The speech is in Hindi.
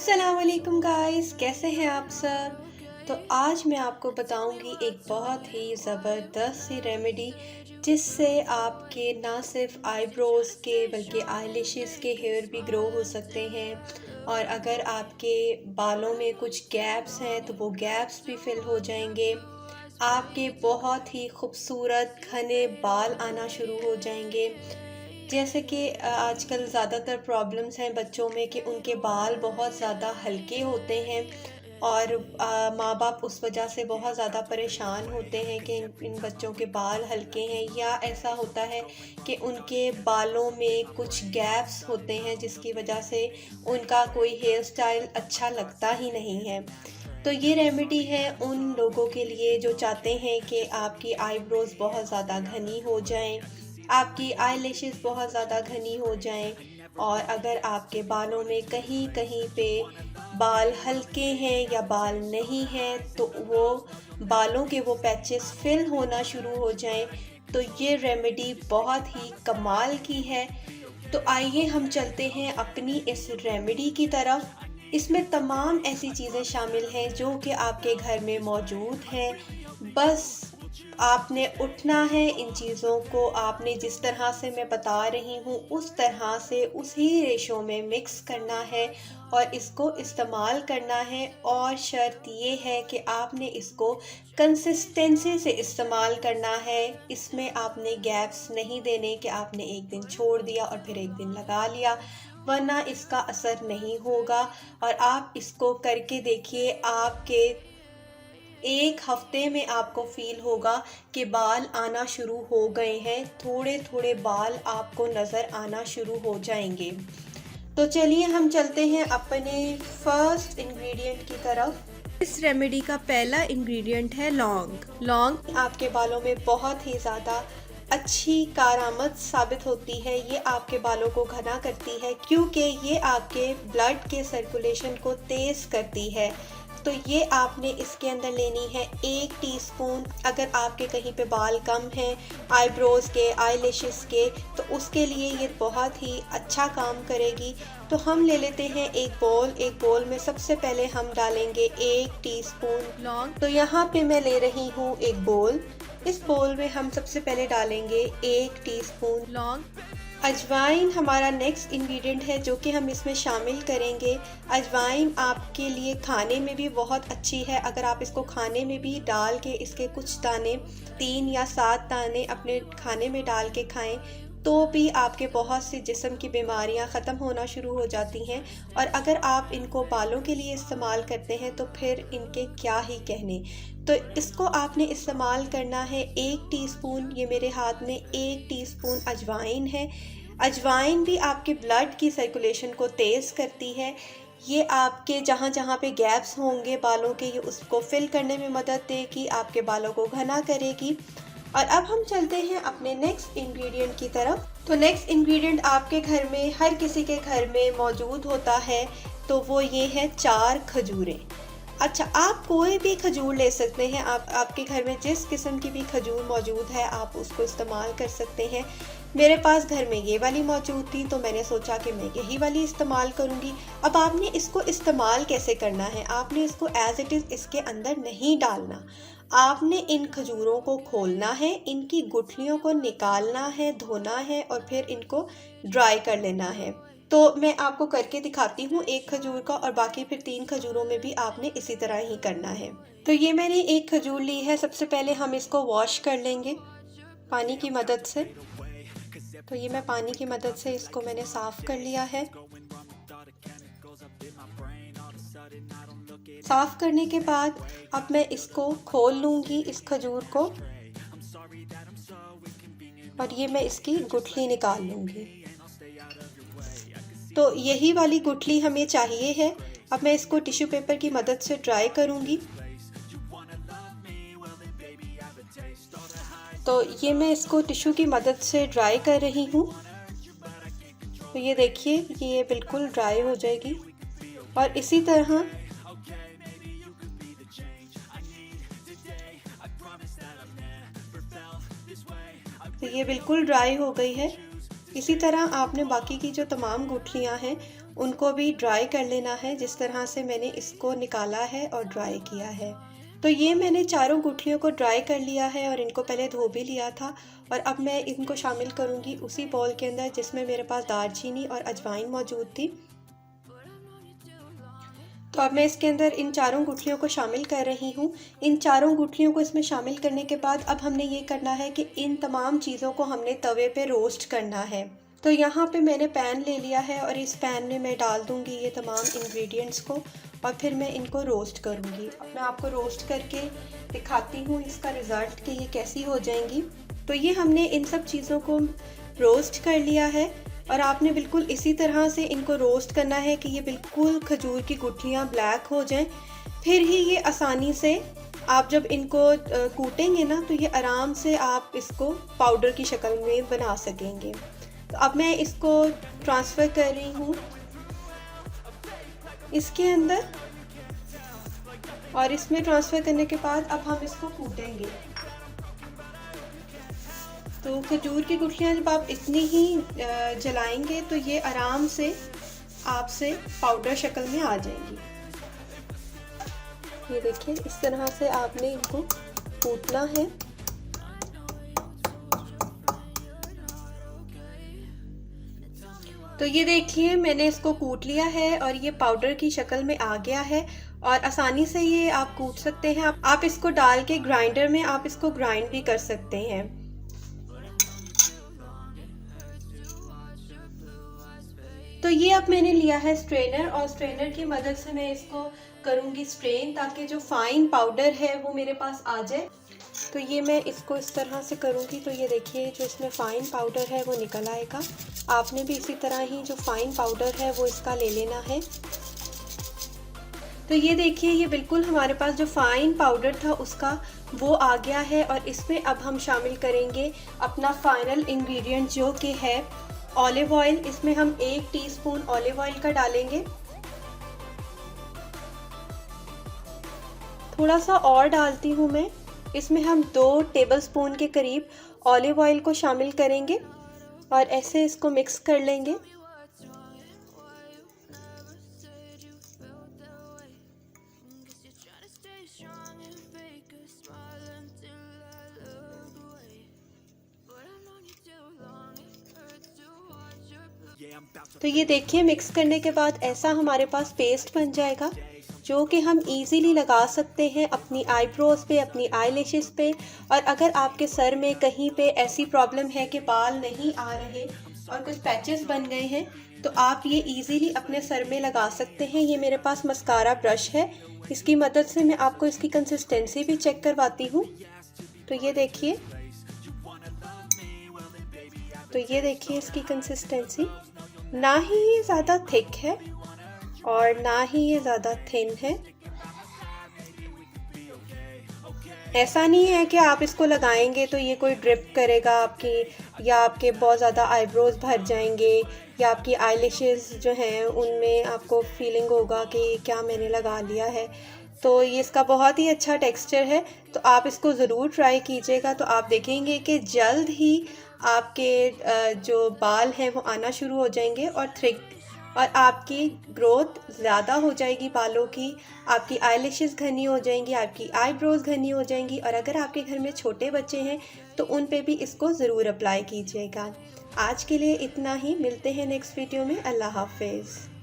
अस्सलाम वालेकुम गाइस, कैसे हैं आप सब। तो आज मैं आपको बताऊंगी एक बहुत ही ज़बरदस्त सी रेमेडी जिससे आपके ना सिर्फ आईब्रोज़ के बल्कि आईलैशेस के हेयर भी ग्रो हो सकते हैं। और अगर आपके बालों में कुछ गैप्स हैं तो वो गैप्स भी फिल हो जाएंगे। आपके बहुत ही खूबसूरत घने बाल आना शुरू हो जाएंगे। जैसे कि आजकल ज़्यादातर प्रॉब्लम्स हैं बच्चों में कि उनके बाल बहुत ज़्यादा हल्के होते हैं और माँ बाप उस वजह से बहुत ज़्यादा परेशान होते हैं कि इन बच्चों के बाल हल्के हैं, या ऐसा होता है कि उनके बालों में कुछ गैप्स होते हैं जिसकी वजह से उनका कोई हेयर स्टाइल अच्छा लगता ही नहीं है। तो ये रेमेडी है उन लोगों के लिए जो चाहते हैं कि आपकी आईब्रोज बहुत ज़्यादा घनी हो जाएं, आपकी आईलैशेस बहुत ज़्यादा घनी हो जाएं। और अगर आपके बालों में कहीं कहीं पे बाल हल्के हैं या बाल नहीं हैं तो वो बालों के वो पैचेस फिल होना शुरू हो जाएं, तो ये रेमेडी बहुत ही कमाल की है। तो आइए हम चलते हैं अपनी इस रेमेडी की तरफ। इसमें तमाम ऐसी चीज़ें शामिल हैं जो कि आपके घर में मौजूद हैं। बस आपने उठना है, इन चीज़ों को आपने जिस तरह से मैं बता रही हूँ उस तरह से उसी रेशो में मिक्स करना है और इसको इस्तेमाल करना है। और शर्त ये है कि आपने इसको कंसिस्टेंसी से इस्तेमाल करना है। इसमें आपने गैप्स नहीं देने कि आपने एक दिन छोड़ दिया और फिर एक दिन लगा लिया, वरना इसका असर नहीं होगा। और आप इसको करके देखिए, आपके एक हफ्ते में आपको फील होगा कि बाल आना शुरू हो गए हैं, थोड़े थोड़े बाल आपको नज़र आना शुरू हो जाएंगे। तो चलिए हम चलते हैं अपने फर्स्ट इंग्रेडिएंट की तरफ। इस रेमेडी का पहला इंग्रेडिएंट है लौंग। लौंग आपके बालों में बहुत ही ज़्यादा अच्छी कारामद साबित होती है। ये आपके बालों को घना करती है क्योंकि ये आपके ब्लड के सर्कुलेशन को तेज़ करती है। तो ये आपने इसके अंदर लेनी है 1 टीस्पून। अगर आपके कहीं पे बाल कम हैं आईब्रोज के, आईलैशेस के, तो उसके लिए ये बहुत ही अच्छा काम करेगी। तो हम ले लेते हैं एक बोल में सबसे पहले हम डालेंगे 1 टीस्पून लौंग। तो यहाँ पे मैं ले रही हूँ एक बोल। इस बोल में हम सबसे पहले डालेंगे 1 टीस्पून लौंग। अजवाइन हमारा नेक्स्ट इंग्रेडिएंट है जो कि हम इसमें शामिल करेंगे। अजवाइन आपके लिए खाने में भी बहुत अच्छी है। अगर आप इसको खाने में भी डाल के इसके कुछ दाने 3 या 7 दाने अपने खाने में डाल के खाएं तो भी आपके बहुत सी जिस्म की बीमारियां ख़त्म होना शुरू हो जाती हैं। और अगर आप इनको बालों के लिए इस्तेमाल करते हैं तो फिर इनके क्या ही कहने। तो इसको आपने इस्तेमाल करना है 1 टीस्पून। ये मेरे हाथ में 1 टीस्पून अजवाइन है। अजवाइन भी आपके ब्लड की सर्कुलेशन को तेज़ करती है। ये आपके जहाँ जहाँ पे गैप्स होंगे बालों के, ये उसको फिल करने में मदद देगी, आपके बालों को घना करेगी। और अब हम चलते हैं अपने नेक्स्ट इंग्रेडिएंट की तरफ। तो नेक्स्ट इंग्रेडिएंट आपके घर में, हर किसी के घर में मौजूद होता है, तो वो ये है 4 खजूरें। अच्छा, आप कोई भी खजूर ले सकते हैं। आपके घर में जिस किस्म की भी खजूर मौजूद है आप उसको इस्तेमाल कर सकते हैं। मेरे पास घर में ये वाली मौजूद थी तो मैंने सोचा कि मैं यही वाली इस्तेमाल करूँगी। अब आपने इसको इस्तेमाल कैसे करना है, आपने इसको एज इट इज़ इसके अंदर नहीं डालना। आपने इन खजूरों को खोलना है, इनकी गुठलियों को निकालना है, धोना है और फिर इनको ड्राई कर लेना है। तो मैं आपको करके दिखाती हूँ एक खजूर का, और बाकी फिर 3 खजूरों में भी आपने इसी तरह ही करना है। तो ये मैंने एक खजूर ली है। सबसे पहले हम इसको वॉश कर लेंगे पानी की मदद से। तो ये मैं पानी की मदद से इसको मैंने साफ़ कर लिया है। साफ़ करने के बाद अब मैं इसको खोल लूँगी, इस खजूर को, और ये मैं इसकी गुठली निकाल लूँगी। तो यही वाली गुठली हमें चाहिए है। अब मैं इसको टिश्यू पेपर की मदद से ड्राई करूँगी। तो ये मैं इसको टिश्यू की मदद से ड्राई कर रही हूँ। तो ये देखिए, ये बिल्कुल ड्राई हो जाएगी। और इसी तरह तो ये बिल्कुल ड्राई हो गई है। इसी तरह आपने बाकी की जो तमाम गुठलियाँ हैं उनको भी ड्राई कर लेना है, जिस तरह से मैंने इसको निकाला है और ड्राई किया है। तो ये मैंने चारों गुठलियों को ड्राई कर लिया है और इनको पहले धो भी लिया था। और अब मैं इनको शामिल करूँगी उसी बाउल के अंदर जिसमें मेरे पास दालचीनी और अजवाइन मौजूद थी। तो अब मैं इसके अंदर इन चारों गुठलियों को शामिल कर रही हूँ। इन चारों गुठलियों को इसमें शामिल करने के बाद अब हमने ये करना है कि इन तमाम चीज़ों को हमने तवे पे रोस्ट करना है। तो यहाँ पे मैंने पैन ले लिया है और इस पैन में मैं डाल दूँगी ये तमाम इंग्रेडिएंट्स को और फिर मैं इनको रोस्ट करूँगी। अब मैं आपको रोस्ट करके दिखाती हूँ इसका रिज़ल्ट कि ये कैसी हो जाएंगी। तो ये हमने इन सब चीज़ों को रोस्ट कर लिया है और आपने बिल्कुल इसी तरह से इनको रोस्ट करना है कि ये बिल्कुल खजूर की गुठलियाँ ब्लैक हो जाएं। फिर ही ये आसानी से आप जब इनको कूटेंगे ना तो ये आराम से आप इसको पाउडर की शक्ल में बना सकेंगे। तो अब मैं इसको ट्रांसफ़र कर रही हूँ इसके अंदर और इसमें ट्रांसफ़र करने के बाद अब हम इसको कूटेंगे। तो खजूर की गुठलियाँ जब आप इतनी ही जलाएंगे तो ये आराम से आपसे पाउडर शक्ल में आ जाएंगी। ये देखिए इस तरह से आपने इनको कूटना है। तो ये देखिए मैंने इसको कूट लिया है और ये पाउडर की शक्ल में आ गया है और आसानी से ये आप कूट सकते हैं। आप इसको डाल के ग्राइंडर में आप इसको ग्राइंड भी कर सकते हैं। तो ये अब मैंने लिया है स्ट्रेनर और स्ट्रेनर की मदद से मैं इसको करूँगी स्ट्रेन ताकि जो फाइन पाउडर है वो मेरे पास आ जाए। तो ये मैं इसको इस तरह से करूँगी तो ये देखिए जो इसमें फ़ाइन पाउडर है वो निकल आएगा। आपने भी इसी तरह ही जो फ़ाइन पाउडर है वो इसका ले लेना है। तो ये देखिए ये बिल्कुल हमारे पास जो फ़ाइन पाउडर था उसका वो आ गया है और इसमें अब हम शामिल करेंगे अपना फाइनल इंग्रेडिएंट जो कि है ऑलिव ऑयल। इसमें हम 1 टीस्पून ऑलिव ऑयल का डालेंगे। थोड़ा सा और डालती हूँ मैं। इसमें हम 2 टेबलस्पून के करीब ऑलिव ऑयल को शामिल करेंगे और ऐसे इसको मिक्स कर लेंगे। तो ये देखिए मिक्स करने के बाद ऐसा हमारे पास पेस्ट बन जाएगा जो कि हम इजीली लगा सकते हैं अपनी आईब्रोज पे, अपनी आईलैशेस पे। और अगर आपके सर में कहीं पे ऐसी प्रॉब्लम है कि बाल नहीं आ रहे और कुछ पैचेस बन गए हैं तो आप ये इजीली अपने सर में लगा सकते हैं। ये मेरे पास मस्कारा ब्रश है, इसकी मदद से मैं आपको इसकी कंसिस्टेंसी भी चेक करवाती हूँ। तो ये देखिए इसकी कंसिस्टेंसी ना ही ये ज़्यादा थिक है और ना ही ये ज़्यादा थिन है। ऐसा नहीं है कि आप इसको लगाएंगे तो ये कोई ड्रिप करेगा आपकी या आपके बहुत ज़्यादा आईब्रोज भर जाएंगे या आपकी आईलैशेस जो हैं उनमें आपको फीलिंग होगा कि क्या मैंने लगा लिया है। तो ये इसका बहुत ही अच्छा टेक्सचर है, तो आप इसको ज़रूर ट्राई कीजिएगा। तो आप देखेंगे कि जल्द ही आपके जो बाल हैं वो आना शुरू हो जाएंगे और थिक और आपकी ग्रोथ ज़्यादा हो जाएगी बालों की, आपकी आईलैशेस घनी हो जाएंगी, आपकी आईब्रोज घनी हो जाएंगी। और अगर आपके घर में छोटे बच्चे हैं तो उन पे भी इसको ज़रूर अप्लाई कीजिएगा। आज के लिए इतना ही, मिलते हैं नेक्स्ट वीडियो में। अल्लाह हाफिज़।